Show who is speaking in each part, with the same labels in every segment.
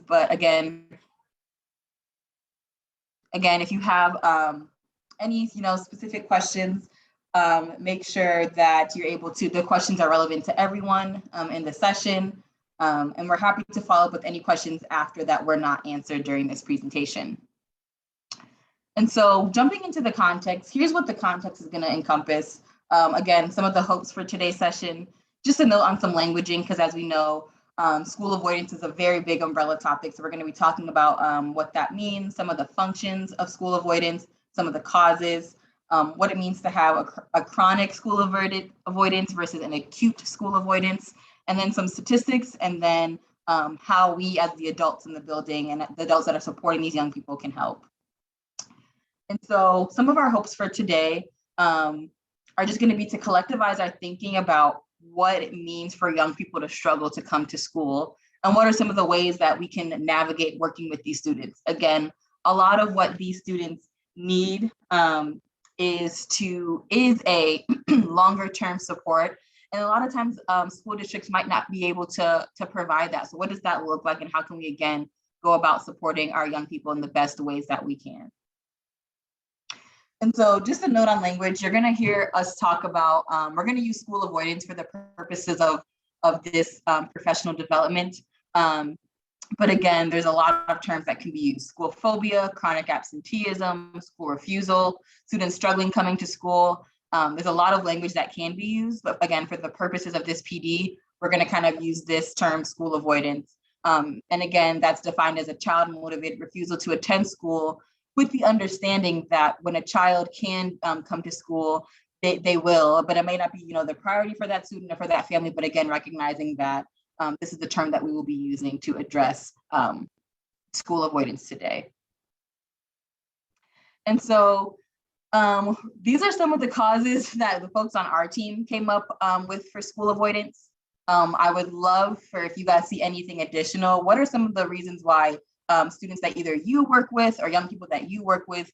Speaker 1: But again, if you have any specific questions, make sure that you're able to, the questions are relevant to everyone in the session. And we're happy to follow up with any questions after that were not answered during this presentation. And so jumping into the context, here's what the context is going to encompass. Again, some of the hopes for today's session, just a note on some languaging, because as we know, school avoidance is a very big umbrella topic. So we're going to be talking about what that means, some of the functions of school avoidance, some of the causes, what it means to have a chronic school avoidance versus an acute school avoidance, and then some statistics, and then how we as the adults in the building and the adults that are supporting these young people can help. And so some of our hopes for today are just going to be to collectivize our thinking about what it means for young people to struggle to come to school, and what are some of the ways that we can navigate working with these students. Again, a lot of what these students need is a longer term support. And a lot of times school districts might not be able to provide that. So what does that look like, and how can we, again, go about supporting our young people in the best ways that we can? And so just a note on language, you're going to hear us talk about, we're going to use school avoidance for the purposes of this professional development. But again, there's a lot of terms that can be used: school phobia, chronic absenteeism, school refusal, students struggling coming to school. There's a lot of language that can be used, but again, for the purposes of this PD, we're going to kind of use this term, school avoidance. And again, that's defined as a child motivated refusal to attend school, with the understanding that when a child can come to school, they will, but it may not be, the priority for that student or for that family. But again, recognizing that this is the term that we will be using to address school avoidance today. And so these are some of the causes that the folks on our team came up with for school avoidance. I would love for, if you guys see anything additional, what are some of the reasons why students that either you work with or young people that you work with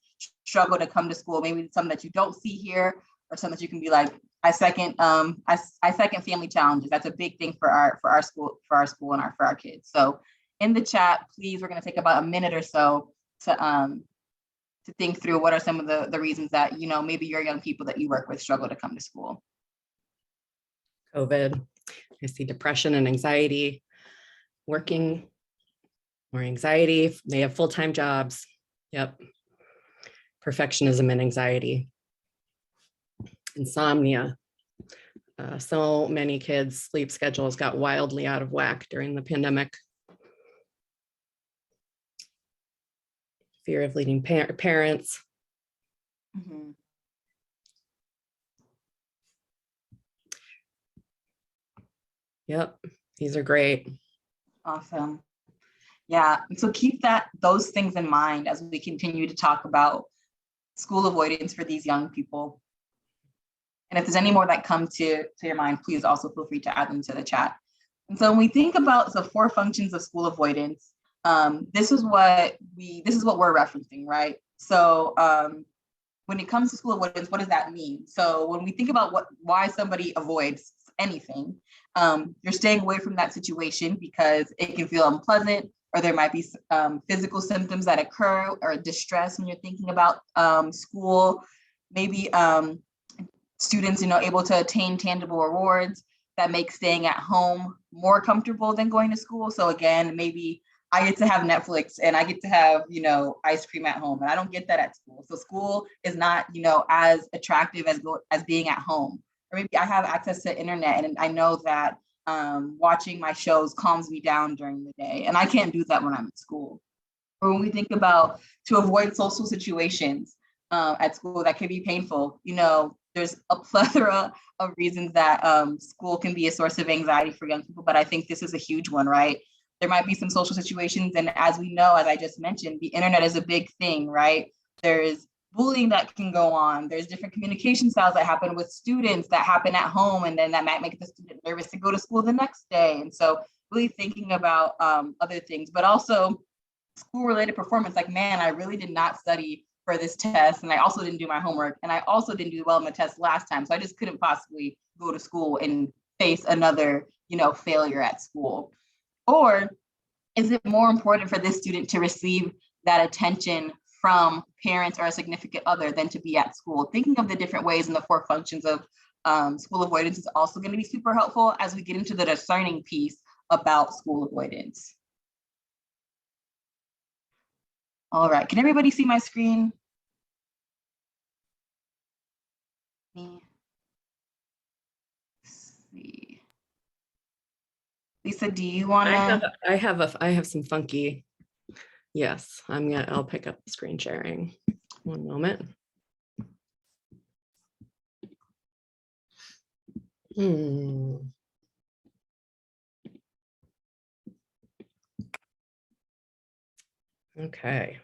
Speaker 1: struggle to come to school? Maybe some that you don't see here, or some that you can be like, I second family challenges. That's a big thing for our school and for our kids. So in the chat, please, we're going to take about a minute or so to think through what are some of the reasons that, maybe your young people that you work with struggle to come to school.
Speaker 2: COVID, I see depression and anxiety, working, more anxiety. They have full-time jobs. Yep. Perfectionism and anxiety. Insomnia. So many kids' sleep schedules got wildly out of whack during the pandemic. Fear of leading parents.
Speaker 1: Mm-hmm.
Speaker 2: Yep, these are great.
Speaker 1: Awesome. Yeah, so keep those things in mind as we continue to talk about school avoidance for these young people. And if there's any more that come to your mind, please also feel free to add them to the chat. And so when we think about the 4 functions of school avoidance, this is what we're referencing, right? So when it comes to school avoidance, what does that mean? So when we think about why somebody avoids anything, you're staying away from that situation because it can feel unpleasant, or there might be physical symptoms that occur, or distress when you're thinking about school. Maybe students, able to attain tangible rewards that make staying at home more comfortable than going to school. So again, maybe I get to have Netflix and I get to have, ice cream at home, and I don't get that at school. So school is not, as attractive as being at home. Or maybe I have access to internet and I know that watching my shows calms me down during the day, and I can't do that when I'm at school. Or when we think about to avoid social situations at school that can be painful, there's a plethora of reasons that school can be a source of anxiety for young people, but I think this is a huge one, right? There might be some social situations, and as we know, as I just mentioned, the internet is a big thing, right? There's bullying that can go on. There's different communication styles that happen with students that happen at home, and then that might make the student nervous to go to school the next day. And so really thinking about other things, but also school-related performance, like, man, I really did not study for this test, and I also didn't do my homework, and I also didn't do well in the test last time, so I just couldn't possibly go to school and face another, failure at school. Or is it more important for this student to receive that attention from parents or a significant other than to be at school? Thinking of the different ways and the four functions of school avoidance is also going to be super helpful as we get into the discerning piece about school avoidance. All right, can everybody see my screen? Let's see. Lisa, do you want to?
Speaker 2: I have some funky. Yes, I'll pick up the screen sharing. One moment. Okay.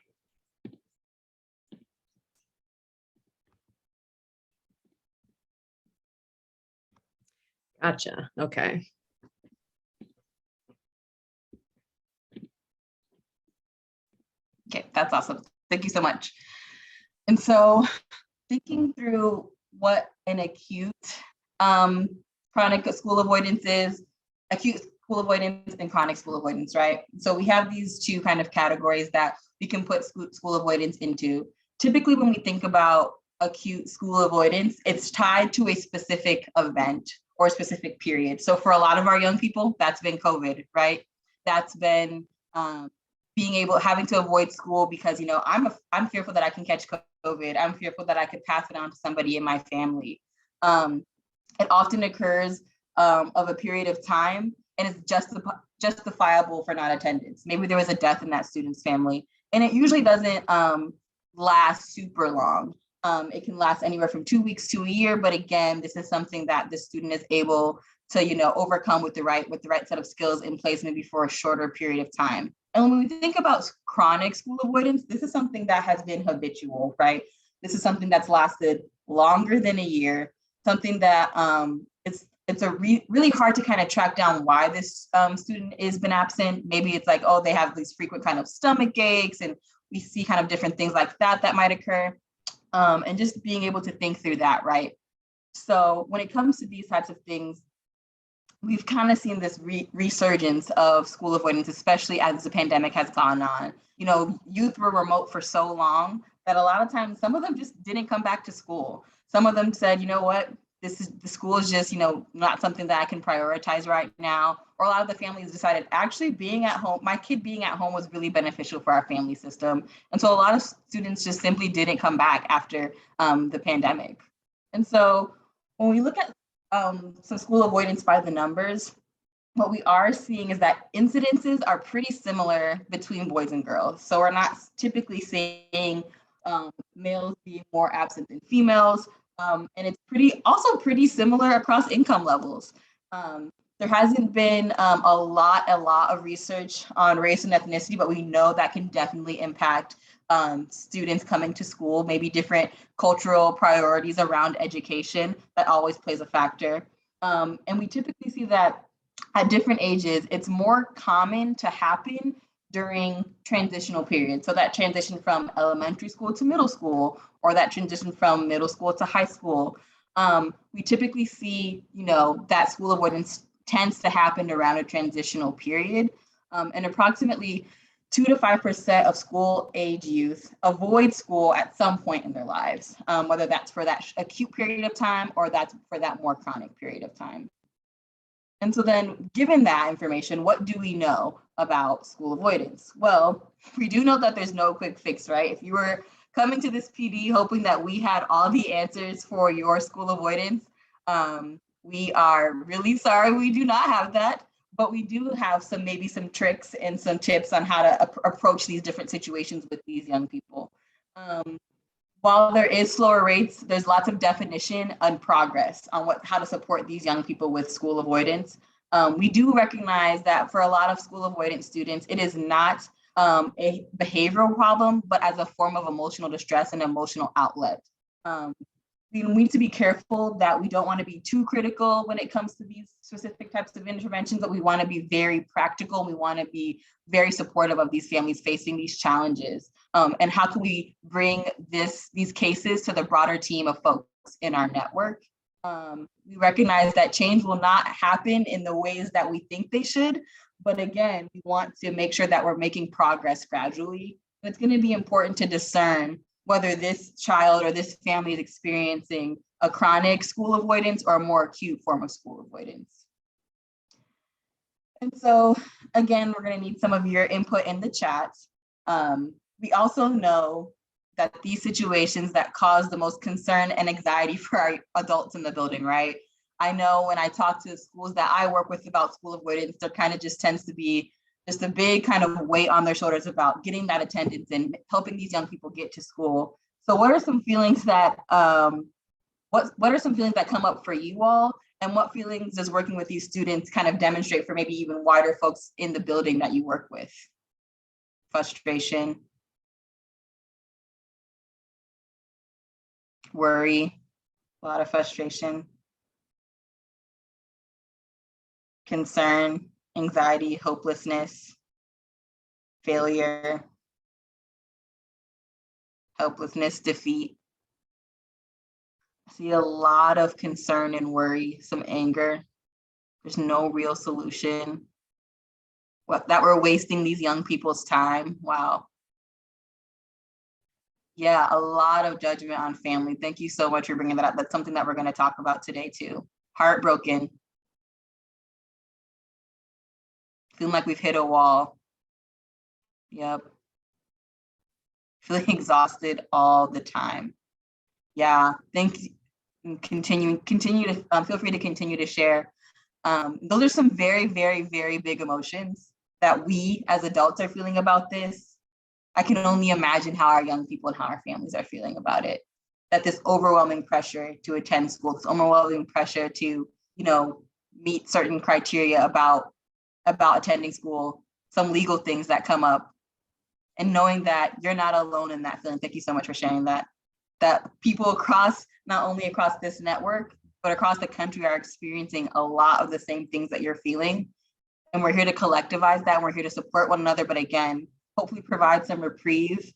Speaker 2: Gotcha. Okay.
Speaker 1: Okay, that's awesome. Thank you so much. And so thinking through what an acute chronic school avoidance is, acute school avoidance and chronic school avoidance, right? So we have these two kind of categories that we can put school avoidance into. Typically, when we think about acute school avoidance, it's tied to a specific event or a specific period. So for a lot of our young people, that's been COVID, right? That's been having to avoid school because, you know, I'm fearful that I can catch COVID. I'm fearful that I could pass it on to somebody in my family. It often occurs of a period of time and it's justifiable for non-attendance. Maybe there was a death in that student's family, and it usually doesn't last super long. It can last anywhere from 2 weeks to a year, but again, this is something that the student is able to, you know, overcome with the right set of skills in place, maybe for a shorter period of time. And when we think about chronic school avoidance, this is something that has been habitual, right? This is something that's lasted longer than a year, something that it's really hard to kind of track down why this student has been absent. Maybe it's like, oh, they have these frequent kind of stomach aches, and we see kind of different things like that might occur. And just being able to think through that, right? So when it comes to these types of things, we've kind of seen this resurgence of school avoidance, especially as the pandemic has gone on. You know, youth were remote for so long that a lot of times, some of them just didn't come back to school. Some of them said, you know what, the school is just, you know, not something that I can prioritize right now. Or a lot of the families decided actually being at home, my kid being at home was really beneficial for our family system. And so a lot of students just simply didn't come back after the pandemic. And so when we look at some school avoidance by the numbers, what we are seeing is that incidences are pretty similar between boys and girls. So we're not typically seeing males being more absent than females. And it's pretty similar across income levels. There hasn't been a lot of research on race and ethnicity, but we know that can definitely impact students coming to school, maybe different cultural priorities around education that always plays a factor. And we typically see that at different ages, it's more common to happen during transitional periods. So that transition from elementary school to middle school, or that transition from middle school to high school. We typically see, you know, that school avoidance tends to happen around a transitional period. And approximately 2 to 5% of school age youth avoid school at some point in their lives, whether that's for that acute period of time or that's for that more chronic period of time. And so then, given that information, what do we know about school avoidance? Well, we do know that there's no quick fix, right? If you were coming to this PD hoping that we had all the answers for your school avoidance, we are really sorry we do not have that, but we do have maybe some tricks and some tips on how to approach these different situations with these young people. While there is slower rates, there's lots of definition and progress on how to support these young people with school avoidance. We do recognize that for a lot of school avoidance students, it is not a behavioral problem, but as a form of emotional distress and emotional outlet. We need to be careful that we don't want to be too critical when it comes to these specific types of interventions, but we want to be very practical. And we want to be very supportive of these families facing these challenges. And how can we bring these cases to the broader team of folks in our network? We recognize that change will not happen in the ways that we think they should, But again, we want to make sure that we're making progress gradually. It's going to be important to discern whether this child or this family is experiencing a chronic school avoidance or a more acute form of school avoidance. And so again, we're going to need some of your input in the chat. We also know that these situations that cause the most concern and anxiety for our adults in the building, right? I know when I talk to the schools that I work with about school avoidance, there kind of just tends to be just a big kind of weight on their shoulders about getting that attendance and helping these young people get to school. So what are some feelings that, what are some feelings that come up for you all? And what feelings does working with these students kind of demonstrate for maybe even wider folks in the building that you work with? Frustration, worry, a lot of frustration, concern, anxiety, hopelessness, failure, helplessness, defeat. I see a lot of concern and worry, some anger. There's no real solution. That we're wasting these young people's time. Wow. Yeah, a lot of judgment on family. Thank you so much for bringing that up. That's something that we're going to talk about today too. Heartbroken. Feeling like we've hit a wall. Yep. Feeling exhausted all the time. Yeah, thank you. Continue to feel free to continue to share. Those are some very, very, very big emotions that we as adults are feeling about this. I can only imagine how our young people and how our families are feeling about it. That this overwhelming pressure to attend school, this overwhelming pressure to, meet certain criteria about attending school, some legal things that come up, and knowing that you're not alone in that feeling. Thank you so much for sharing that. That people across, not only across this network, but across the country are experiencing a lot of the same things that you're feeling. And we're here to collectivize that. And we're here to support one another. But again, hopefully provide some reprieve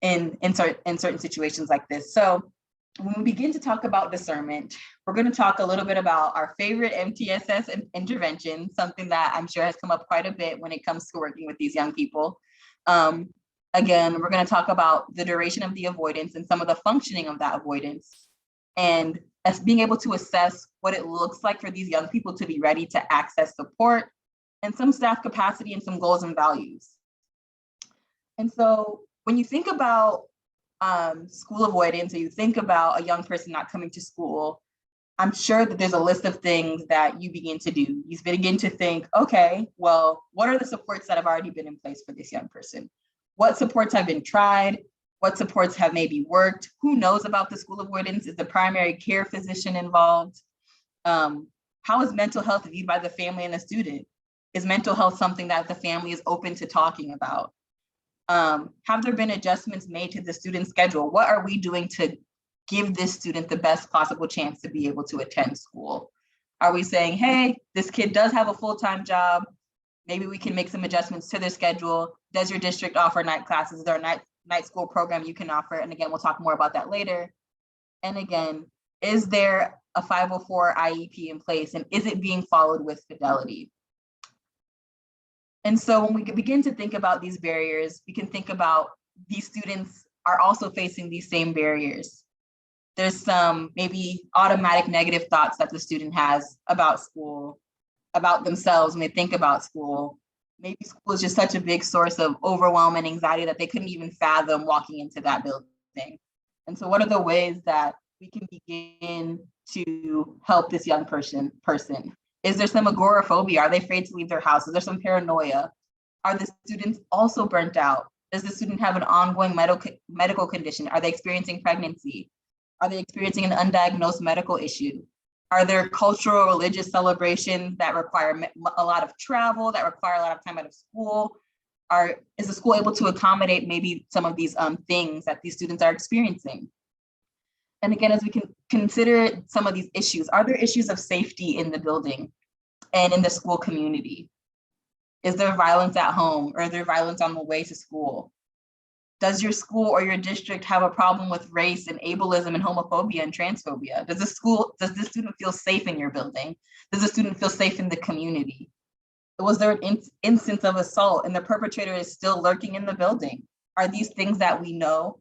Speaker 1: in certain situations like this. So when we begin to talk about discernment, we're going to talk a little bit about our favorite MTSS intervention, something that I'm sure has come up quite a bit when it comes to working with these young people. Again, we're going to talk about the duration of the avoidance and some of the functioning of that avoidance, and as being able to assess what it looks like for these young people to be ready to access support and some staff capacity and some goals and values. And so when you think about school avoidance, or you think about a young person not coming to school, I'm sure that there's a list of things that you begin to do. You begin to think, okay, well, what are the supports that have already been in place for this young person? What supports have been tried? What supports have maybe worked? Who knows about the school avoidance? Is the primary care physician involved? How is mental health viewed by the family and the student? Is mental health something that the family is open to talking about? Have there been adjustments made to the student's schedule? What are we doing to give this student the best possible chance to be able to attend school? Are we saying, hey, this kid does have a full-time job. Maybe we can make some adjustments to their schedule. Does your district offer night classes? Is there a night school program you can offer? And again, we'll talk more about that later. And again, is there a 504 IEP in place, and is it being followed with fidelity? And so when we begin to think about these barriers, we can think about these students are also facing these same barriers. There's some maybe automatic negative thoughts that the student has about school, about themselves when they think about school. Maybe school is just such a big source of overwhelm and anxiety that they couldn't even fathom walking into that building. And so what are the ways that we can begin to help this young person? Is there some agoraphobia? Are they afraid to leave their house? Is there some paranoia? Are the students also burnt out? Does the student have an ongoing medical condition? Are they experiencing pregnancy? Are they experiencing an undiagnosed medical issue? Are there cultural or religious celebrations that require a lot of travel, that require a lot of time out of school? Is the school able to accommodate maybe some of these things that these students are experiencing? And again, as we can consider some of these issues, are there issues of safety in the building and in the school community? Is there violence at home, or is there violence on the way to school? Does your school or your district have a problem with race and ableism and homophobia and transphobia? Does the student feel safe in your building? Does the student feel safe in the community? Was there an instance of assault and the perpetrator is still lurking in the building? Are these things that we know,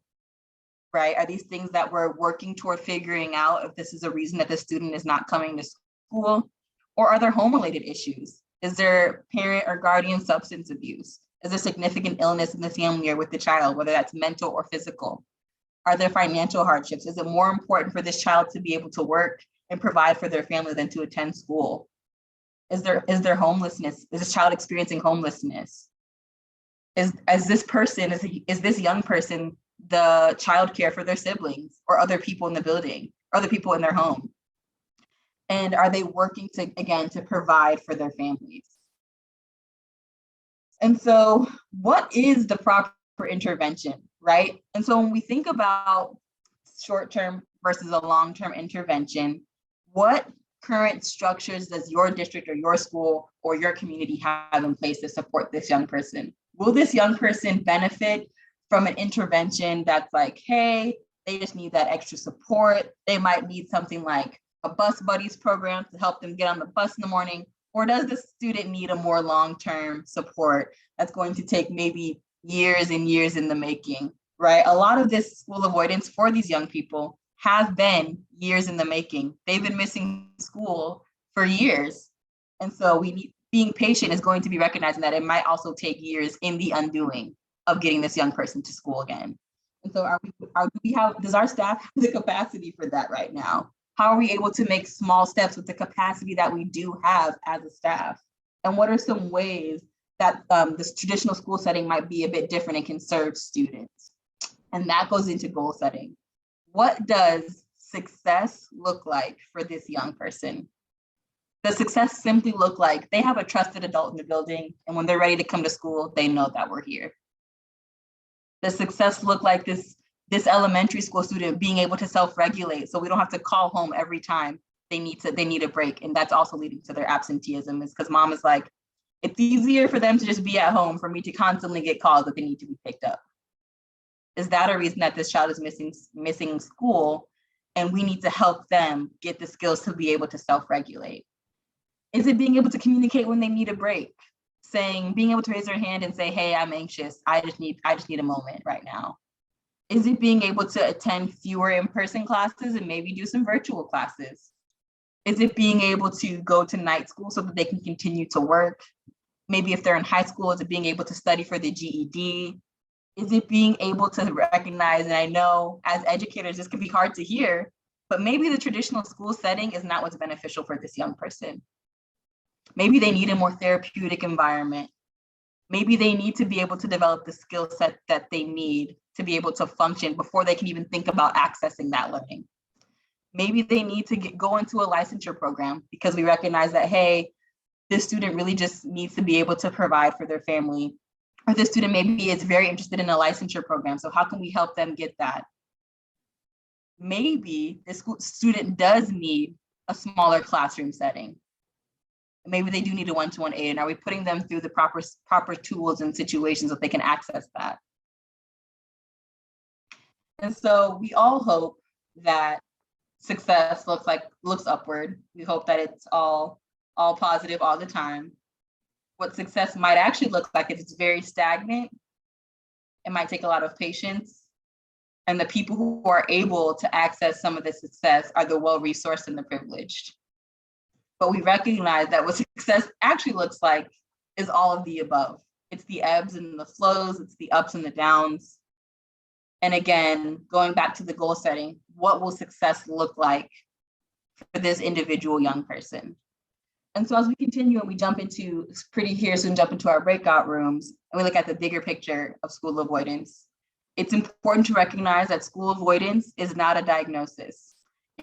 Speaker 1: right? Are these things that we're working toward figuring out if this is a reason that the student is not coming to school? Or are there home-related issues? Is there parent or guardian substance abuse? Is there significant illness in the family or with the child, whether that's mental or physical? Are there financial hardships? Is it more important for this child to be able to work and provide for their family than to attend school? Is there homelessness? Is this child experiencing homelessness? Is this young person the childcare for their siblings or other people in the building, other people in their home? And are they working to provide for their families? And so what is the proper intervention, right? And so when we think about short-term versus a long-term intervention, what current structures does your district or your school or your community have in place to support this young person? Will this young person benefit from an intervention that's like, hey, they just need that extra support? They might need something like a bus buddies program to help them get on the bus in the morning. Or does the student need a more long-term support that's going to take maybe years and years in the making, right? A lot of this school avoidance for these young people have been years in the making. They've been missing school for years. And so being patient is going to be recognizing that it might also take years in the undoing of getting this young person to school again. And so does our staff have the capacity for that right now? How are we able to make small steps with the capacity that we do have as a staff? And what are some ways that this traditional school setting might be a bit different and can serve students? And that goes into goal setting. What does success look like for this young person? Does success simply look like they have a trusted adult in the building, and when they're ready to come to school, they know that we're here? Does success look like this elementary school student being able to self-regulate so we don't have to call home every time they need a break? And that's also leading to their absenteeism, is because mom is like, it's easier for them to just be at home for me to constantly get calls that they need to be picked up. Is that a reason that this child is missing school and we need to help them get the skills to be able to self-regulate? Is it being able to communicate when they need a break? Being able to raise their hand and say, hey, I'm anxious. I just need a moment right now. Is it being able to attend fewer in-person classes and maybe do some virtual classes? Is it being able to go to night school so that they can continue to work? Maybe if they're in high school, is it being able to study for the GED? Is it being able to recognize, and I know as educators, this can be hard to hear, but maybe the traditional school setting is not what's beneficial for this young person. Maybe they need a more therapeutic environment. Maybe they need to be able to develop the skill set that they need to be able to function before they can even think about accessing that learning. Maybe they need to go into a licensure program because we recognize that, hey, this student really just needs to be able to provide for their family. Or this student maybe is very interested in a licensure program. So how can we help them get that? Maybe this student does need a smaller classroom setting. Maybe they do need a one-to-one aid. And are we putting them through the proper tools and situations that they can access that? And so we all hope that success looks upward. We hope that it's all positive all the time. What success might actually look like is it's very stagnant. It might take a lot of patience. And the people who are able to access some of the success are the well-resourced and the privileged. But we recognize that what success actually looks like is all of the above. It's the ebbs and the flows, it's the ups and the downs. And again, going back to the goal setting, what will success look like for this individual young person? And so as we continue and we jump into, it's pretty here soon, jump into our breakout rooms, and we look at the bigger picture of school avoidance, it's important to recognize that school avoidance is not a diagnosis.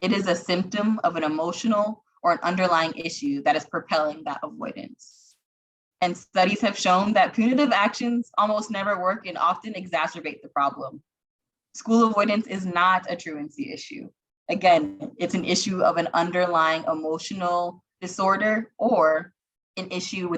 Speaker 1: It is a symptom of an emotional or an underlying issue that is propelling that avoidance. And studies have shown that punitive actions almost never work and often exacerbate the problem. School avoidance is not a truancy issue. Again, it's an issue of an underlying emotional disorder or an issue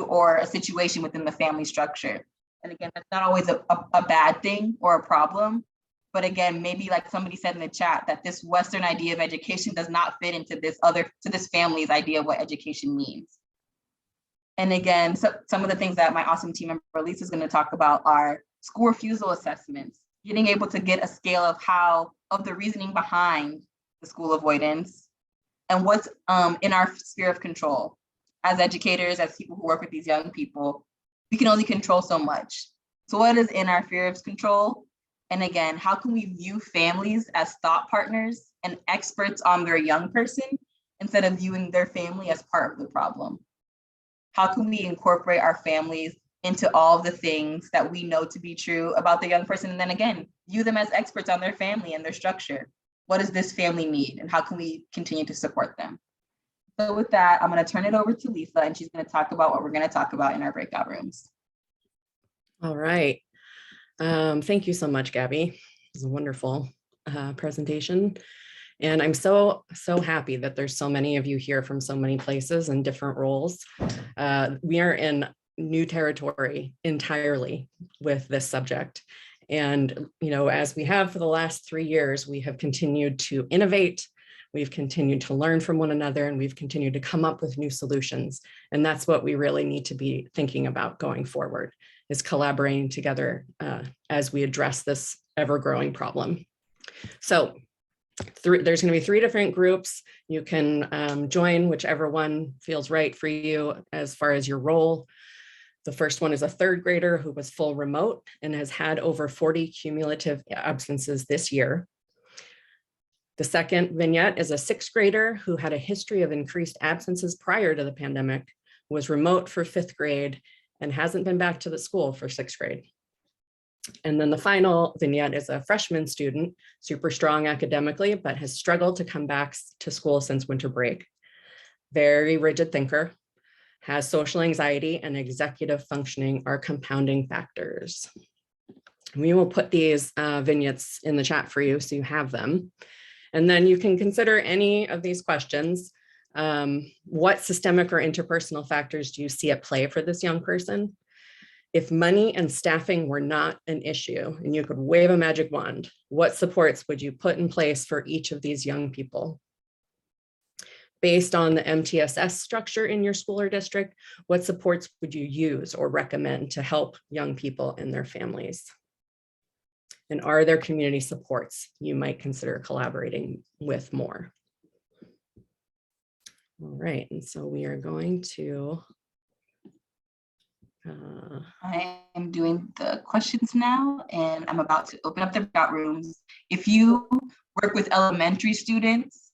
Speaker 1: or a situation within the family structure. And again, that's not always a bad thing or a problem. But again, maybe like somebody said in the chat, that this Western idea of education does not fit into this family's idea of what education means. And again, so some of the things that my awesome team member Lisa is going to talk about are school refusal assessments, getting able to get a scale of the reasoning behind the school avoidance and what's in our sphere of control. As educators, as people who work with these young people, we can only control so much. So what is in our sphere of control? And again, how can we view families as thought partners and experts on their young person instead of viewing their family as part of the problem? How can we incorporate our families into all of the things that we know to be true about the young person? And then again, view them as experts on their family and their structure. What does this family need? And how can we continue to support them? So with that, I'm going to turn it over to Lisa, and she's going to talk about what we're going to talk about in our breakout rooms.
Speaker 2: All right. Thank you so much, Gabby. It was a wonderful presentation. And I'm so happy that there's so many of you here from so many places and different roles. We are in new territory entirely with this subject. And, you know, as we have for the last 3 years, we have continued to innovate, we've continued to learn from one another, and we've continued to come up with new solutions. And that's what we really need to be thinking about going forward, is collaborating together as we address this ever-growing problem. So there's going to be 3 different groups. You can join whichever one feels right for you as far as your role. The first one is a 3rd grader who was full remote and has had over 40 cumulative absences this year. The second vignette is a 6th grader who had a history of increased absences prior to the pandemic, was remote for 5th grade, and hasn't been back to the school for 6th grade. And then the final vignette is a freshman student, super strong academically, but has struggled to come back to school since winter break. Very rigid thinker, has social anxiety, and executive functioning are compounding factors. We will put these vignettes in the chat for you so you have them. And then you can consider any of these questions. What systemic or interpersonal factors do you see at play for this young person? If money and staffing were not an issue and you could wave a magic wand, what supports would you put in place for each of these young people? Based on the MTSS structure in your school or district, what supports would you use or recommend to help young people and their families? And are there community supports you might consider collaborating with more? All right, and so we are going to
Speaker 1: I am doing the questions now, and I'm about to open up the breakout rooms. If you work with elementary students,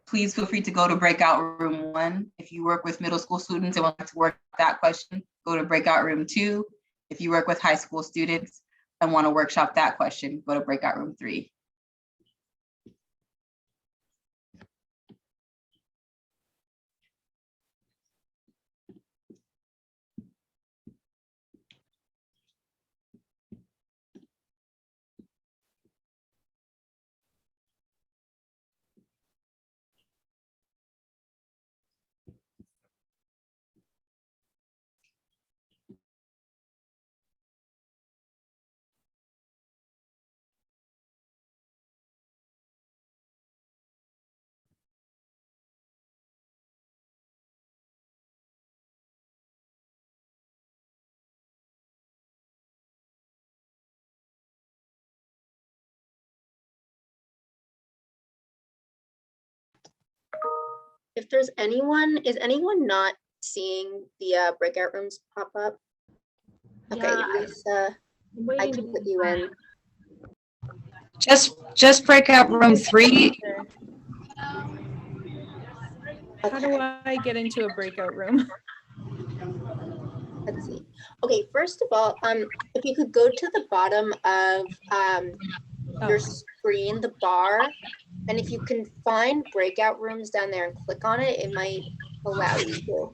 Speaker 1: please feel free to go to breakout room 1. If you work with middle school students and want to work that question, go to breakout room 2. If you work with high school students and want to workshop that question, go to breakout room 3.
Speaker 3: If there's is anyone not seeing the breakout rooms pop up? Okay,
Speaker 4: Yeah,
Speaker 3: Lisa, I can put you in.
Speaker 5: Just breakout room 3.
Speaker 4: How do I get into a breakout room?
Speaker 3: Let's see. Okay, first of all, if you could go to the bottom of your screen, the bar, and if you can find breakout rooms down there and click on it, it might allow you to.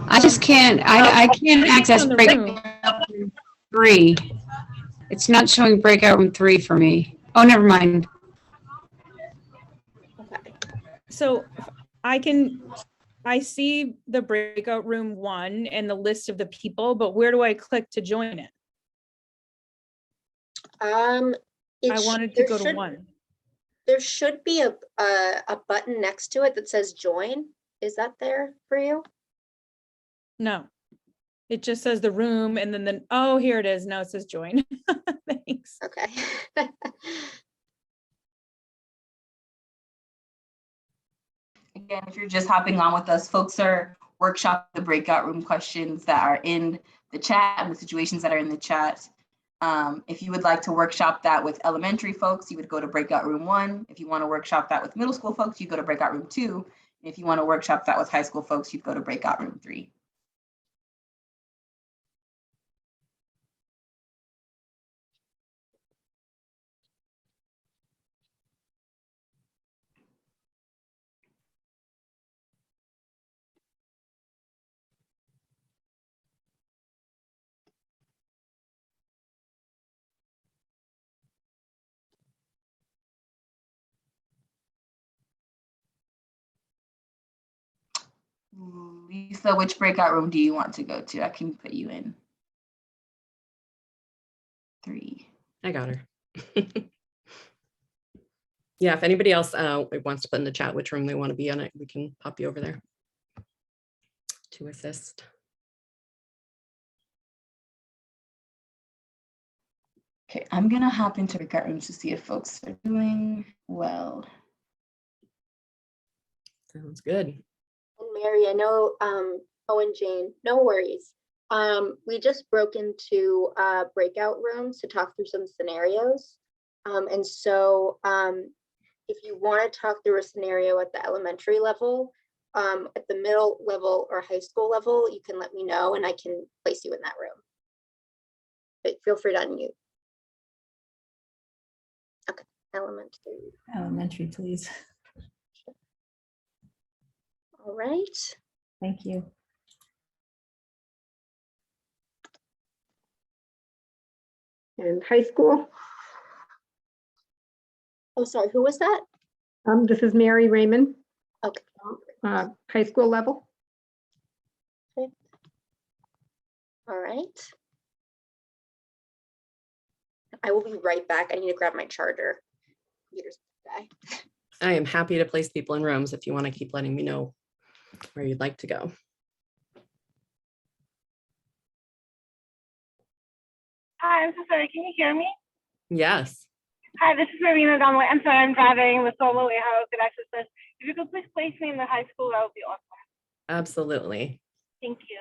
Speaker 5: I just can't, I can't access breakout room 3. It's not showing breakout room 3 for me. Oh, never mind.
Speaker 3: Okay.
Speaker 4: So I see the breakout room 1 and the list of the people, but where do I click to join it? I wanted to go to 1.
Speaker 3: There should be a button next to it that says join. Is that there for you?
Speaker 4: No. It just says the room and then oh, here it is. Now it says join. Thanks.
Speaker 3: Okay.
Speaker 1: Again, if you're just hopping on with us, folks are workshop the breakout room questions that are in the chat and the situations that are in the chat. If you would like to workshop that with elementary folks, you would go to breakout room 1. If you want to workshop that with middle school folks, you go to breakout room 2. If you want to workshop that with high school folks, you'd go to breakout room 3. Lisa, which breakout room do you want to go to? I can put you in 3.
Speaker 2: I got her. Yeah, if anybody else wants to put in the chat which room they want to be in, we can pop you over there to assist.
Speaker 1: Okay, I'm gonna hop into breakout rooms to see if folks are doing well.
Speaker 2: Sounds good.
Speaker 3: And Mary, I know, oh, and Jane, no worries. We just broke into breakout rooms to talk through some scenarios. And so if you want to talk through a scenario at the elementary level, at the middle level or high school level, you can let me know and I can place you in that room. But feel free to unmute. Okay, elementary.
Speaker 6: Elementary, please.
Speaker 3: All right.
Speaker 6: Thank you.
Speaker 7: And high school.
Speaker 3: Oh, sorry, who was that?
Speaker 7: This is Mary Raymond.
Speaker 3: Okay.
Speaker 7: High school level.
Speaker 3: Okay. All right. I will be right back. I need to grab my charger. Computer's die.
Speaker 2: I am happy to place people in rooms if you want to keep letting me know where you'd like to go.
Speaker 8: Hi, I'm so sorry. Can you hear me?
Speaker 2: Yes.
Speaker 8: Hi, this is Marina Donway. I'm sorry, I'm driving with so low how I could access this. If you could please place me in the high school, that would be awesome.
Speaker 2: Absolutely.
Speaker 8: Thank you.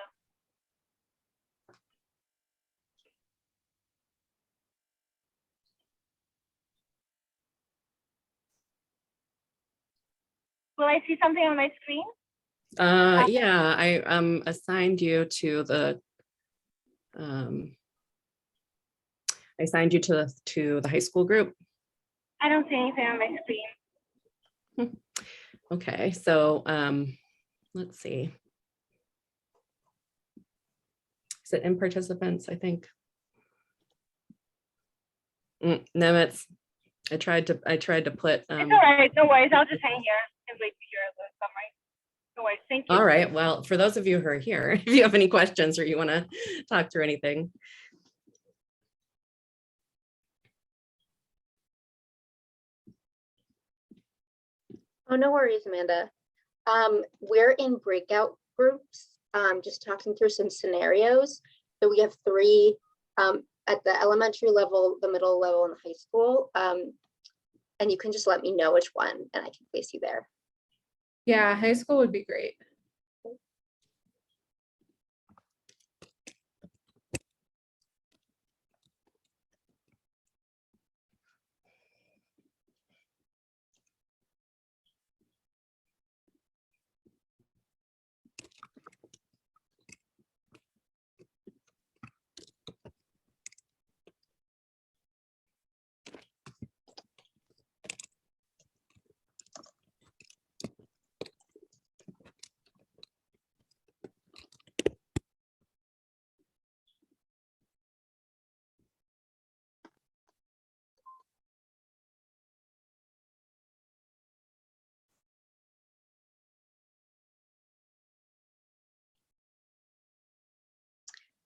Speaker 8: Will I see something on my screen?
Speaker 2: Yeah, I assigned you to the I assigned you to the high school group.
Speaker 8: I don't see anything on my screen.
Speaker 2: Okay, so let's see. Is it in participants? I think. No, it's. I tried to put.
Speaker 8: It's all right. No worries. I'll just hang here and wait to hear the summary. No worries. Thank you.
Speaker 2: All right. Well, for those of you who are here, if you have any questions or you want to talk through anything.
Speaker 3: Oh, no worries, Amanda. We're in breakout groups, just talking through some scenarios. So we have 3 at the elementary level, the middle level, and the high school. And you can just let me know which one and I can place you there.
Speaker 6: Yeah, high school would be great.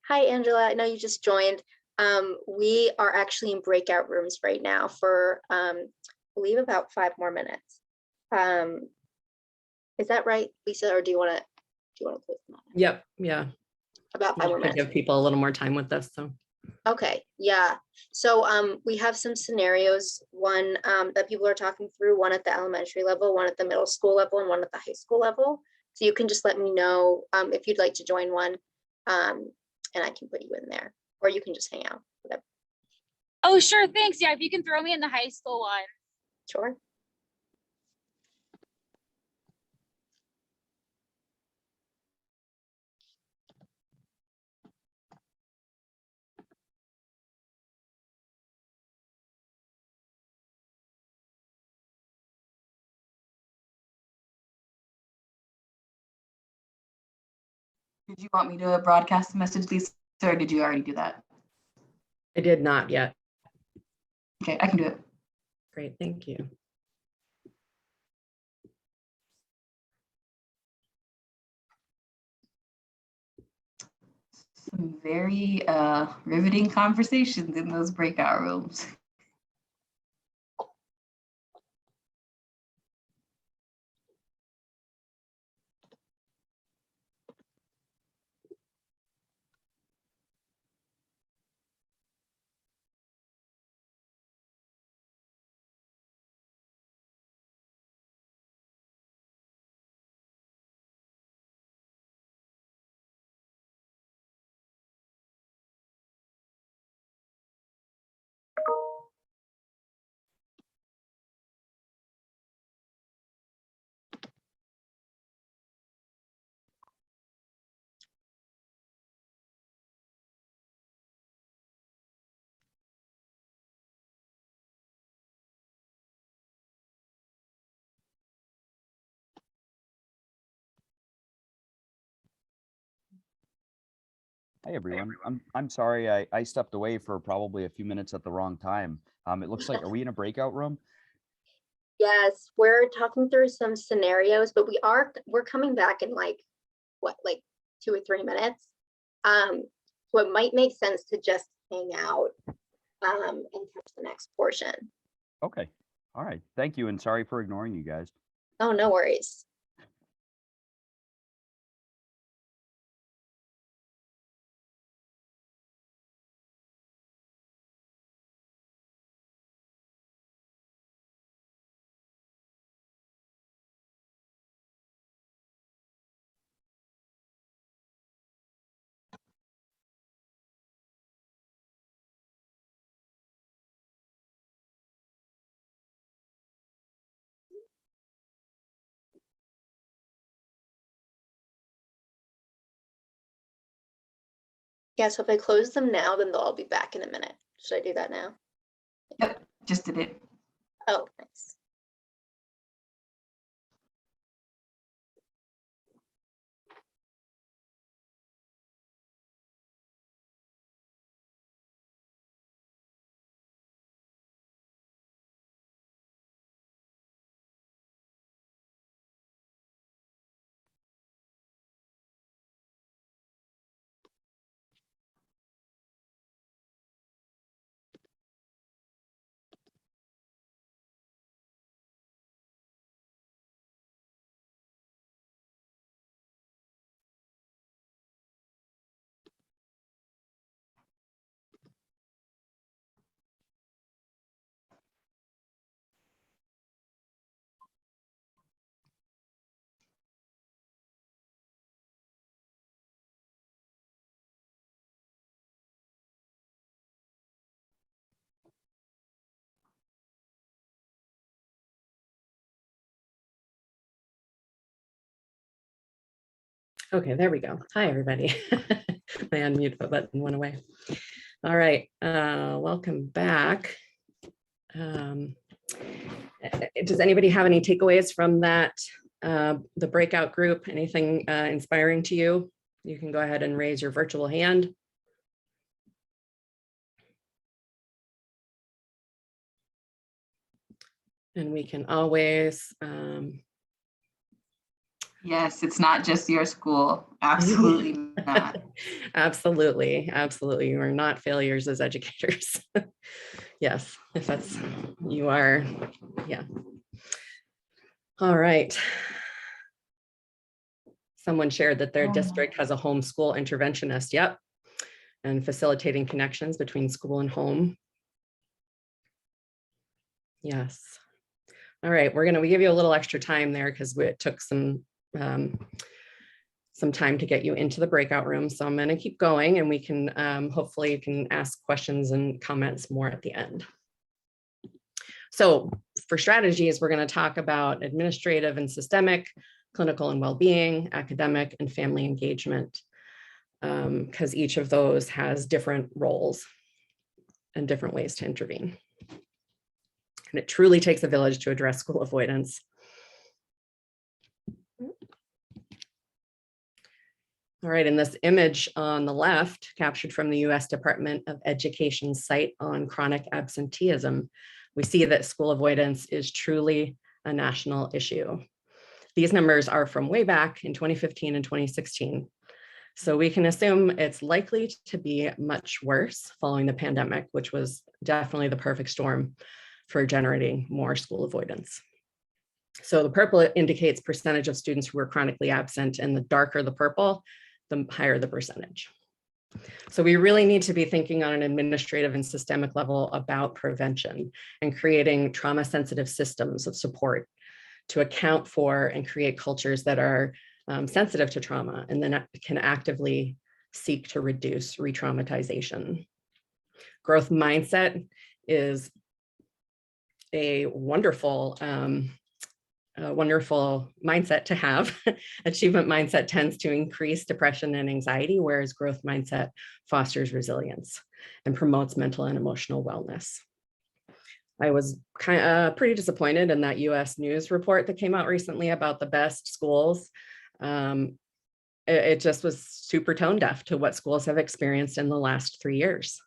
Speaker 3: Hi, Angela. I know you just joined. We are actually in breakout rooms right now for, I believe, about 5 more minutes. Is that right, Lisa, or do you want to close them out?
Speaker 2: Yep, yeah.
Speaker 3: About 5 more
Speaker 2: To
Speaker 3: minutes.
Speaker 2: give people a little more time with this, so.
Speaker 3: Okay, yeah. So we have some scenarios, one that people are talking through, one at the elementary level, one at the middle school level, and one at the high school level. So you can just let me know if you'd like to join one, and I can put you in there, or you can just hang out, whatever.
Speaker 9: Oh, sure, thanks. Yeah, if you can throw me in the high school one.
Speaker 3: Sure.
Speaker 1: Did you want me to broadcast the message, Lisa, or did you already do that?
Speaker 2: I did not yet.
Speaker 1: Okay, I can do it.
Speaker 2: Great, thank you.
Speaker 1: Some very riveting conversations in those breakout rooms.
Speaker 10: Hi, everyone. I'm sorry I stepped away for probably a few minutes at the wrong time. It looks like, are we in a breakout room?
Speaker 3: Yes, we're talking through some scenarios, but we're coming back in like 2 or 3 minutes. So it might make sense to just hang out and catch the next portion.
Speaker 10: Okay. All right. Thank you. And sorry for ignoring you guys.
Speaker 3: Oh, no worries. Yeah, so if I close them now, then they'll all be back in a minute. Should I do that now?
Speaker 1: Yep, just did it.
Speaker 3: Oh, nice.
Speaker 2: Okay, there we go. Hi, everybody. My unmute button went away. All right, welcome back. Does anybody have any takeaways from that, the breakout group? Anything inspiring to you? You can go ahead and raise your virtual hand. And we can always
Speaker 1: Yes, it's not just your school. Absolutely not.
Speaker 2: Absolutely, absolutely. You are not failures as educators. Yes, if that's, you are, yeah. All right. Someone shared that their district has a homeschool interventionist. Yep. And facilitating connections between school and home. Yes. All right, we give you a little extra time there because it took some time to get you into the breakout room. So I'm going to keep going, and we can hopefully you can ask questions and comments more at the end. So for strategies, we're going to talk about administrative and systemic, clinical and well-being, academic and family engagement, because each of those has different roles and different ways to intervene. And it truly takes a village to address school avoidance. All right, in this image on the left, captured from the US Department of Education's site on chronic absenteeism, we see that school avoidance is truly a national issue. These numbers are from way back in 2015 and 2016. So we can assume it's likely to be much worse following the pandemic, which was definitely the perfect storm for generating more school avoidance. So the purple indicates percentage of students who are chronically absent, and the darker the purple, the higher the percentage. So we really need to be thinking on an administrative and systemic level about prevention and creating trauma-sensitive systems of support to account for and create cultures that are sensitive to trauma and then can actively seek to reduce re-traumatization. Growth mindset is a wonderful mindset to have. Achievement mindset tends to increase depression and anxiety, whereas growth mindset fosters resilience and promotes mental and emotional wellness. I was pretty disappointed in that US News report that came out recently about the best schools. It just was super tone deaf to what schools have experienced in the last 3 years.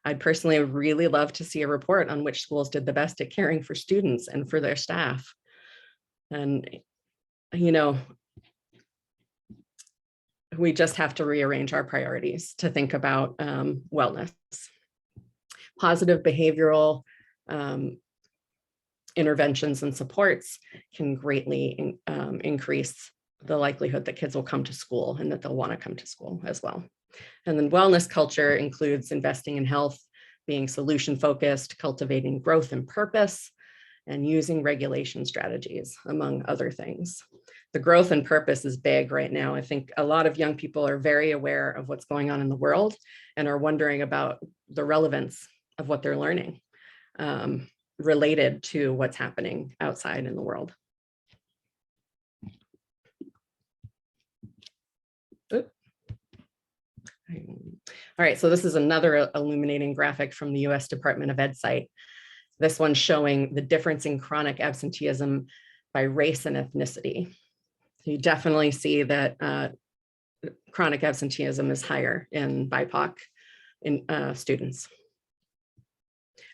Speaker 2: I'd personally really love to see a report on which schools did the best at caring for students and for their staff. And, you know, we just have to rearrange our priorities to think about wellness. Positive behavioral interventions and supports can greatly increase the likelihood that kids will come to school and that they'll want to come to school as well. And then wellness culture includes investing in health, being solution focused, cultivating growth and purpose, and using regulation strategies, among other things. The growth and purpose is big right now. I think a lot of young people are very aware of what's going on in the world and are wondering about the relevance of what they're learning related to what's happening outside in the world. All right, so this is another illuminating graphic from the US Department of Ed site. This one's showing the difference in chronic absenteeism by race and ethnicity. You definitely see that chronic absenteeism is higher in BIPOC students.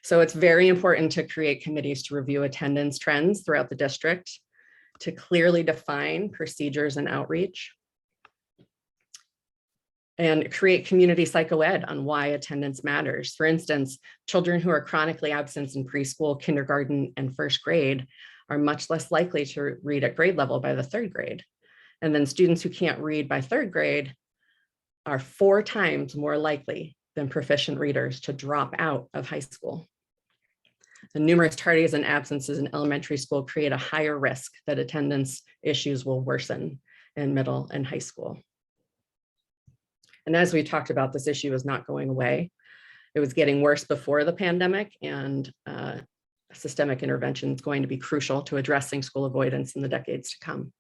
Speaker 2: So it's very important to create committees to review attendance trends throughout the district, to clearly define procedures and outreach, and create community psychoed on why attendance matters. For instance, children who are chronically absent in preschool, kindergarten, and first grade are much less likely to read at grade level by the third grade. And then students who can't read by third grade are 4 times more likely than proficient readers to drop out of high school. The numerous tardies and absences in elementary school create a higher risk that attendance issues will worsen in middle and high school. And as we talked about, this issue is not going away. It was getting worse before the pandemic, and systemic intervention is going to be crucial to addressing school avoidance in the decades to come.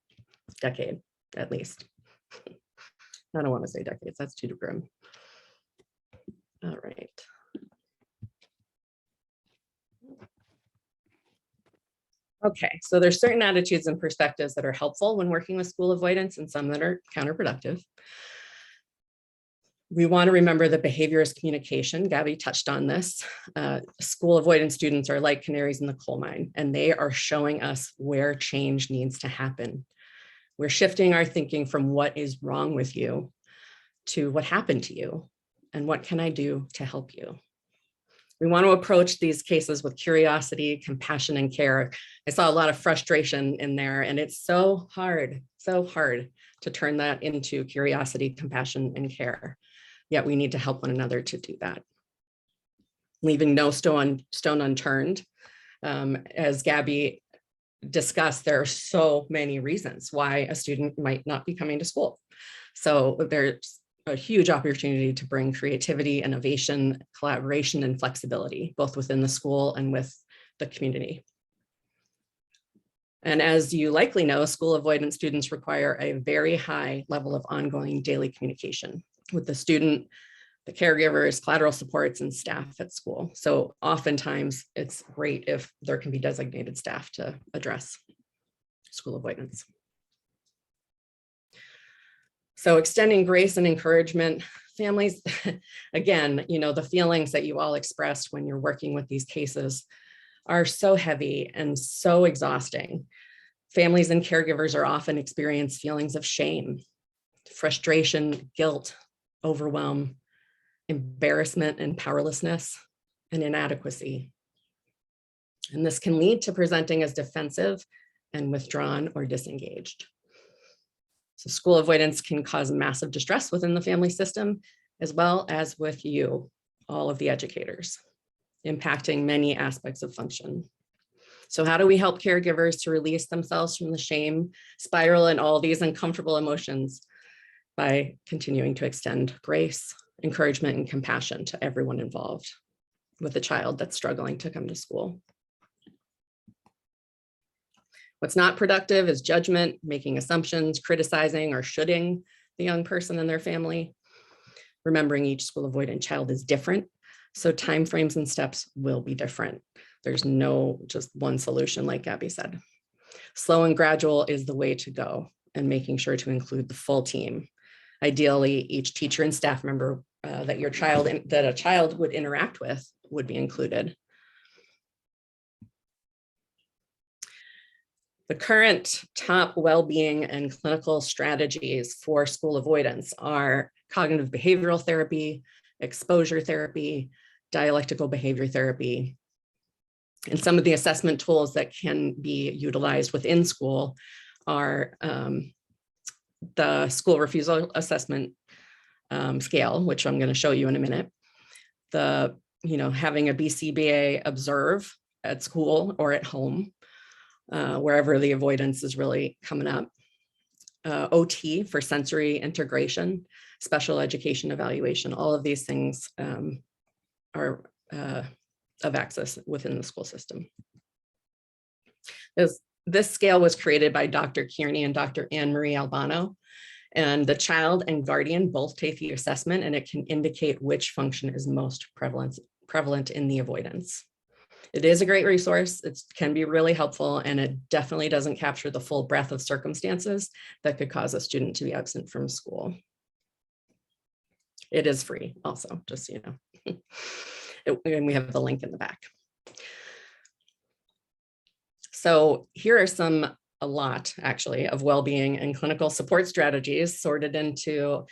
Speaker 2: Decade, at least. I don't want to say decades, that's too grim. All right. Okay, so there's certain attitudes and perspectives that are helpful when working with school avoidance and some that are counterproductive. We want to remember that behavior is communication. Gabby touched on this. School avoidance students are like canaries in the coal mine, and they are showing us where change needs to happen. We're shifting our thinking from what is wrong with you to what happened to you and what can I do to help you. We want to approach these cases with curiosity, compassion, and care. I saw a lot of frustration in there, and it's so hard to turn that into curiosity, compassion, and care. Yet we need to help one another to do that. Leaving no stone unturned. As Gabby discussed, there are so many reasons why a student might not be coming to school. So there's a huge opportunity to bring creativity, innovation, collaboration, and flexibility, both within the school and with the community. And as you likely know, school avoidance students require a very high level of ongoing daily communication with the student, the caregivers, collateral supports, and staff at school. So oftentimes it's great if there can be designated staff to address school avoidance. So extending grace and encouragement, families, again, you know, the feelings that you all expressed when you're working with these cases are so heavy and so exhausting. Families and caregivers are often experience feelings of shame, frustration, guilt, overwhelm, embarrassment and powerlessness, and inadequacy. And this can lead to presenting as defensive and withdrawn or disengaged. So school avoidance can cause massive distress within the family system, as well as with you, all of the educators, impacting many aspects of function. So how do we help caregivers to release themselves from the shame spiral and all these uncomfortable emotions? By continuing to extend grace, encouragement, and compassion to everyone involved with a child that's struggling to come to school. What's not productive is judgment, making assumptions, criticizing or shoulding the young person and their family. Remembering each school avoidant child is different, so timeframes and steps will be different. There's no just one solution, like Gabby said. Slow and gradual is the way to go, and making sure to include the full team. Ideally, each teacher and staff member that a child would interact with would be included. The current top well-being and clinical strategies for school avoidance are cognitive behavioral therapy, exposure therapy, dialectical behavior therapy. And some of the assessment tools that can be utilized within school are the school refusal assessment scale, which I'm going to show you in a minute. Having a BCBA observe at school or at home, wherever the avoidance is really coming up. OT for sensory integration, special education evaluation, all of these things are of access within the school system. This scale was created by Dr. Kearney and Dr. Anne Marie Albano, and the child and guardian both take the assessment, and it can indicate which function is most prevalent in the avoidance. It is a great resource. It can be really helpful, and it definitely doesn't capture the full breadth of circumstances that could cause a student to be absent from school. It is free also, just so you know. And we have the link in the back. So here are a lot actually of well-being and clinical support strategies sorted into,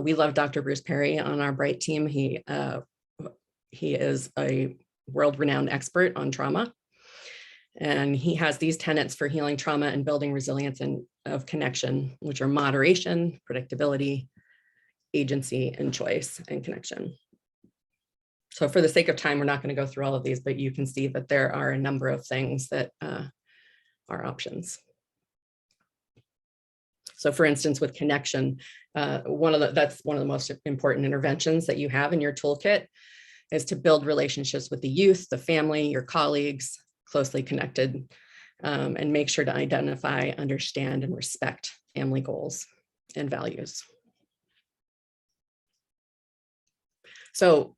Speaker 2: we love Dr. Bruce Perry on our Bright team. He is a world-renowned expert on trauma. And he has these tenets for healing trauma and building resilience and of connection, which are moderation, predictability, agency, and choice and connection. So for the sake of time, we're not going to go through all of these, but you can see that there are a number of things that are options. So for instance, with connection, that's one of the most important interventions that you have in your toolkit is to build relationships with the youth, the family, your colleagues, closely connected, and make sure to identify, understand, and respect family goals and values. So,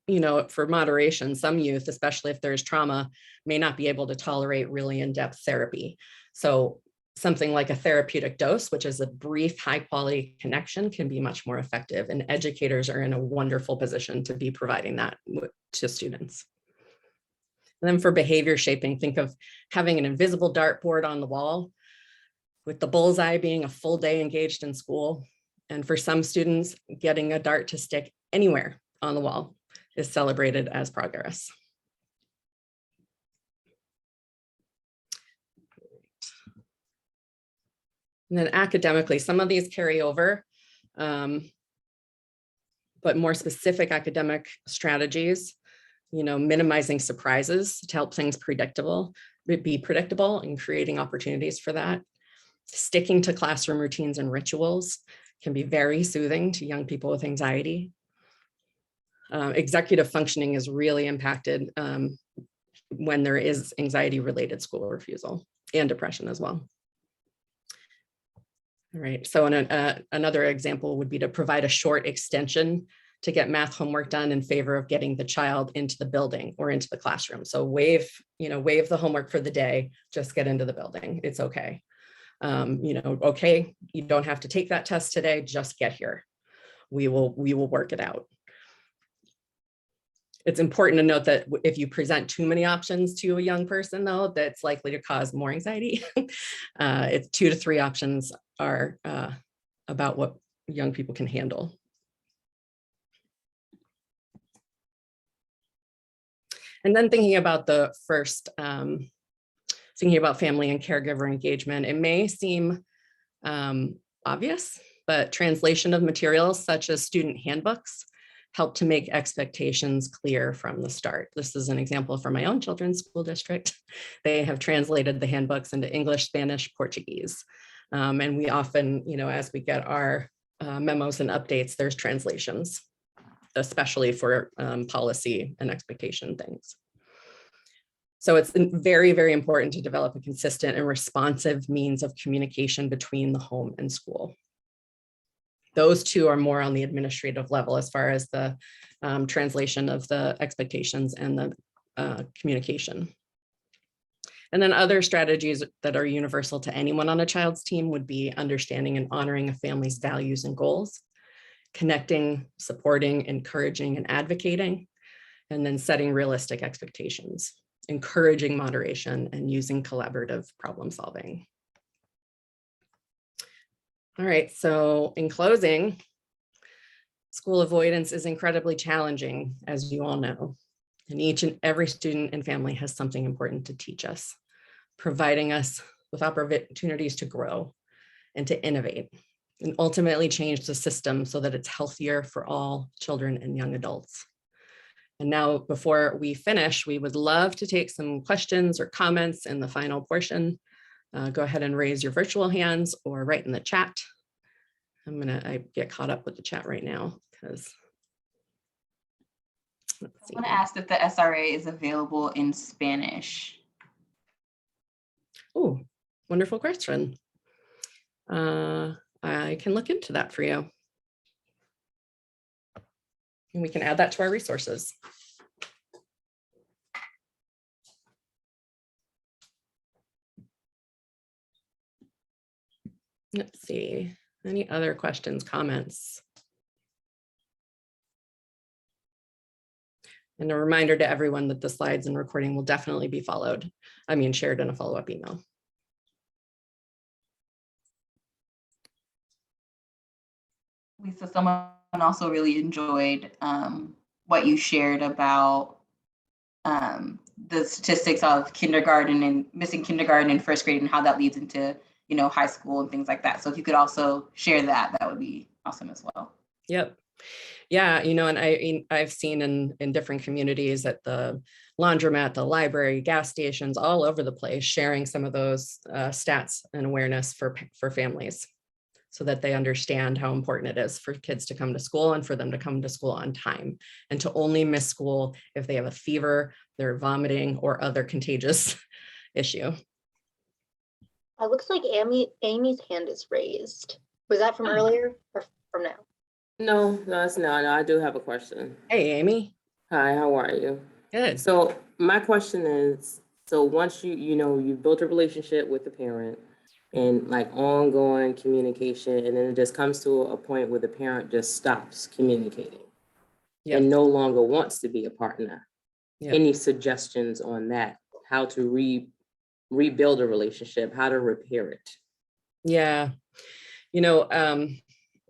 Speaker 2: for moderation, some youth, especially if there's trauma, may not be able to tolerate really in-depth therapy. So something like a therapeutic dose, which is a brief, high-quality connection, can be much more effective. And educators are in a wonderful position to be providing that to students. And then for behavior shaping, think of having an invisible dartboard on the wall, with the bullseye being a full day engaged in school. And for some students, getting a dart to stick anywhere on the wall is celebrated as progress. And then academically, some of these carry over, but more specific academic strategies, minimizing surprises to help things be predictable and creating opportunities for that. Sticking to classroom routines and rituals can be very soothing to young people with anxiety. Executive functioning is really impacted when there is anxiety-related school refusal and depression as well. All right, so another example would be to provide a short extension to get math homework done in favor of getting the child into the building or into the classroom. So waive the homework for the day, just get into the building, it's okay. Okay, you don't have to take that test today, just get here. We will work it out. It's important to note that if you present too many options to a young person, though, that's likely to cause more anxiety. It's 2 to 3 options are about what young people can handle. And then thinking about the first, thinking about family and caregiver engagement, it may seem obvious, but translation of materials such as student handbooks help to make expectations clear from the start. This is an example from my own children's school district. They have translated the handbooks into English, Spanish, Portuguese. And we often, as we get our memos and updates, there's translations, especially for policy and expectation things. So it's very, very important to develop a consistent and responsive means of communication between the home and school. Those two are more on the administrative level as far as the translation of the expectations and the communication. And then other strategies that are universal to anyone on a child's team would be understanding and honoring a family's values and goals, connecting, supporting, encouraging, and advocating, and then setting realistic expectations, encouraging moderation, and using collaborative problem solving. All right, so in closing, school avoidance is incredibly challenging, as you all know, and each and every student and family has something important to teach us, providing us with opportunities to grow and to innovate and ultimately change the system so that it's healthier for all children and young adults. And now, before we finish, we would love to take some questions or comments in the final portion. Go ahead and raise your virtual hands or write in the chat. I get caught up with the chat right now because
Speaker 1: I want to ask if the SRA is available in Spanish.
Speaker 2: Oh, wonderful question. I can look into that for you. And we can add that to our resources. Let's see, any other questions, comments? And a reminder to everyone that the slides and recording will definitely be shared in a follow-up email.
Speaker 1: Lisa, someone also really enjoyed what you shared about the statistics of kindergarten and missing kindergarten and first grade and how that leads into high school and things like that. So if you could also share that, that would be awesome as well.
Speaker 2: Yep. Yeah, and I've seen in different communities at the laundromat, the library, gas stations, all over the place, sharing some of those stats and awareness for families so that they understand how important it is for kids to come to school and for them to come to school on time and to only miss school if they have a fever, they're vomiting, or other contagious issue.
Speaker 3: It looks like Amy's hand is raised. Was that from earlier or from now?
Speaker 11: No, it's not. No, I do have a question.
Speaker 2: Hey, Amy.
Speaker 11: Hi, how are you?
Speaker 2: Good.
Speaker 11: So my question is, so once you built a relationship with the parent and like ongoing communication, and then it just comes to a point where the parent just stops communicating and no longer wants to be a partner. Any suggestions on that? How to rebuild a relationship, how to repair it?
Speaker 2: Yeah,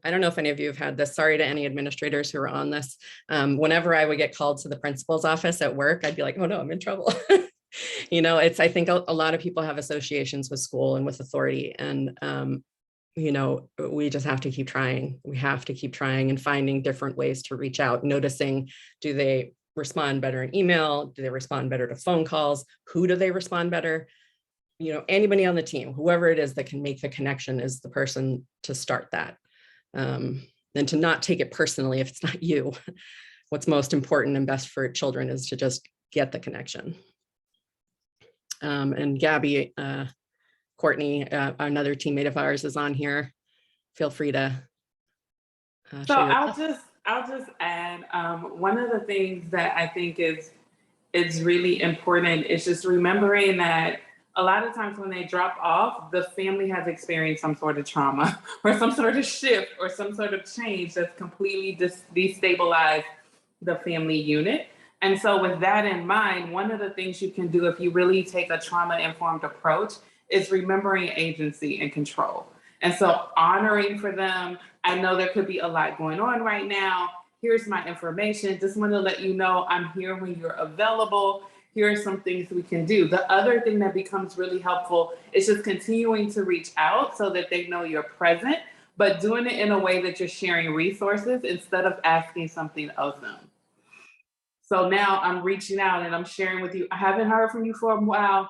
Speaker 2: I don't know if any of you have had this. Sorry to any administrators who are on this. Whenever I would get called to the principal's office at work, I'd be like, oh no, I'm in trouble. I think a lot of people have associations with school and with authority. And you know, we just have to keep trying. We have to keep trying and finding different ways to reach out, noticing, do they respond better in email? Do they respond better to phone calls? Who do they respond better? You know, anybody on the team, whoever it is that can make the connection is the person to start that. And to not take it personally if it's not you. What's most important and best for children is to just get the connection. And Gabby, Courtney, another teammate of ours, is on here. Feel free to
Speaker 12: so I'll just add, one of the things that I think is really important is just remembering that a lot of times when they drop off, the family has experienced some sort of trauma or some sort of shift or some sort of change that's completely destabilized the family unit. And so with that in mind, one of the things you can do if you really take a trauma-informed approach is remembering agency and control. And so honoring for them, I know there could be a lot going on right now. Here's my information. Just want to let you know I'm here when you're available. Here are some things we can do. The other thing that becomes really helpful is just continuing to reach out so that they know you're present, but doing it in a way that you're sharing resources instead of asking something of them. So now I'm reaching out and I'm sharing with you. I haven't heard from you for a while.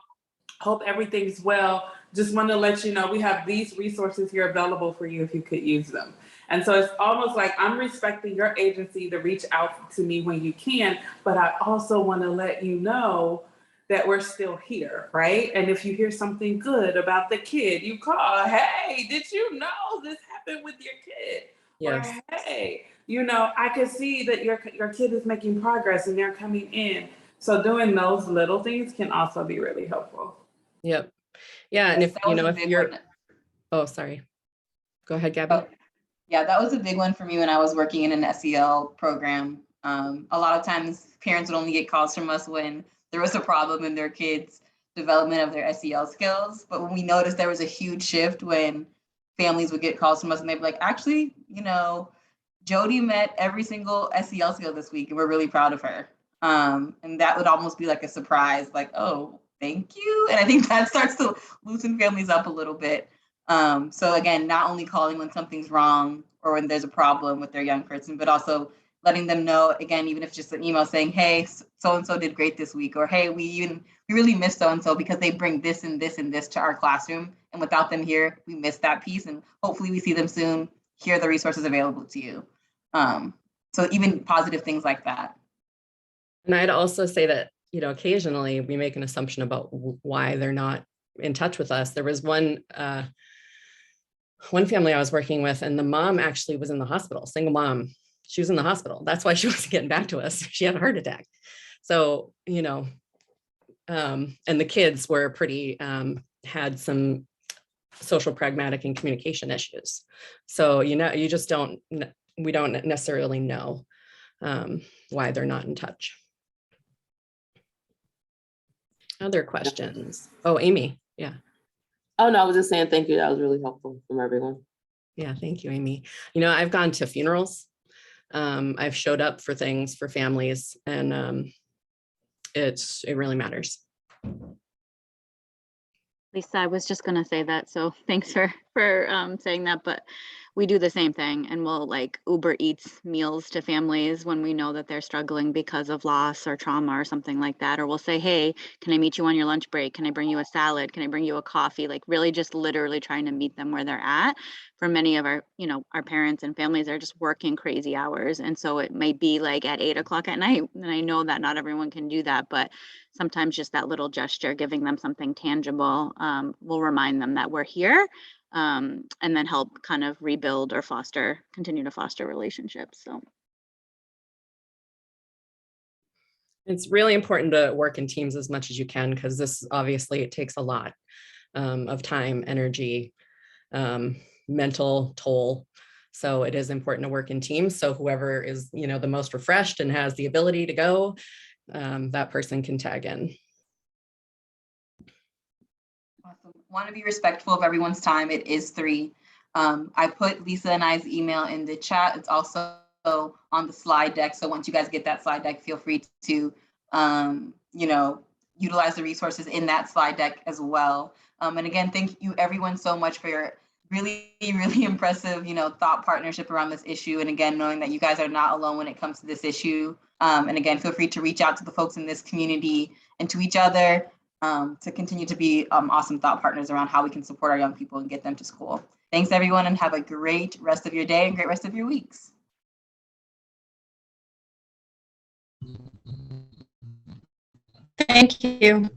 Speaker 12: Hope everything's well. Just want to let you know we have these resources here available for you if you could use them. And so it's almost like I'm respecting your agency to reach out to me when you can, but I also want to let you know that we're still here, right? And if you hear something good about the kid, you call, hey, did you know this happened with your kid? Yes. Or hey, you know, I can see that your kid is making progress and they're coming in. So doing those little things can also be really helpful.
Speaker 2: Yep. Yeah. And if, you know, if you're, oh, sorry. Go ahead, Gabby.
Speaker 1: Oh, yeah, that was a big one for me when I was working in an SEL program. A lot of times parents would only get calls from us when there was a problem in their kids' development of their SEL skills. But when we noticed there was a huge shift when families would get calls from us and they'd be like, actually, you know, Jody met every single SEL skill this week and we're really proud of her. And that would almost be like a surprise, like, oh, thank you. And I think that starts to loosen families up a little bit. So again, not only calling when something's wrong or when there's a problem with their young person, but also letting them know, again, even if it's just an email saying, hey, so-and-so did great this week, or hey, we really missed so-and-so because they bring this and this and this to our classroom. And without them here, we missed that piece. And hopefully we see them soon. Here are the resources available to you. So even positive things like that.
Speaker 2: And I'd also say that, you know, occasionally we make an assumption about why they're not in touch with us. There was one family I was working with, and the mom actually was in the hospital, single mom. She was in the hospital. That's why she wasn't getting back to us. She had a heart attack. So, you know, and the kids were pretty, had some social pragmatic and communication issues. So, you know, you just don't, we don't necessarily know why they're not in touch. Other questions? Oh, Amy, yeah.
Speaker 11: Oh, no, I was just saying thank you. That was really helpful from everyone.
Speaker 2: Yeah, thank you, Amy. You know, I've gone to funerals. I've showed up for things for families, and it really matters.
Speaker 9: Lisa, I was just gonna say that, so thanks for saying that, but we do the same thing, and we'll like Uber Eats meals to families when we know that they're struggling because of loss or trauma or something like that. Or we'll say, hey, can I meet you on your lunch break? Can I bring you a salad? Can I bring you a coffee? Like really just literally trying to meet them where they're at. For many of our, you know, our parents and families are just working crazy hours. And so it may be like at 8 o'clock at night. And I know that not everyone can do that, but sometimes just that little gesture, giving them something tangible, will remind them that we're here, and then help kind of rebuild or continue to foster relationships. So
Speaker 2: it's really important to work in teams as much as you can, because this obviously it takes a lot of time, energy, mental toll. So it is important to work in teams. So whoever is, you know, the most refreshed and has the ability to go, that person can tag in.
Speaker 1: Awesome. Want to be respectful of everyone's time. It is 3. I put Lisa and I's email in the chat. It's also on the slide deck. So once you guys get that slide deck, feel free to, you know, utilize the resources in that slide deck as well. And again, thank you everyone so much for your really, really impressive, thought partnership around this issue. And again, knowing that you guys are not alone when it comes to this issue. And again, feel free to reach out to the folks in this community and to each other to continue to be awesome thought partners around how we can support our young people and get them to school. Thanks, everyone, and have a great rest of your day and great rest of your weeks.
Speaker 5: Thank you.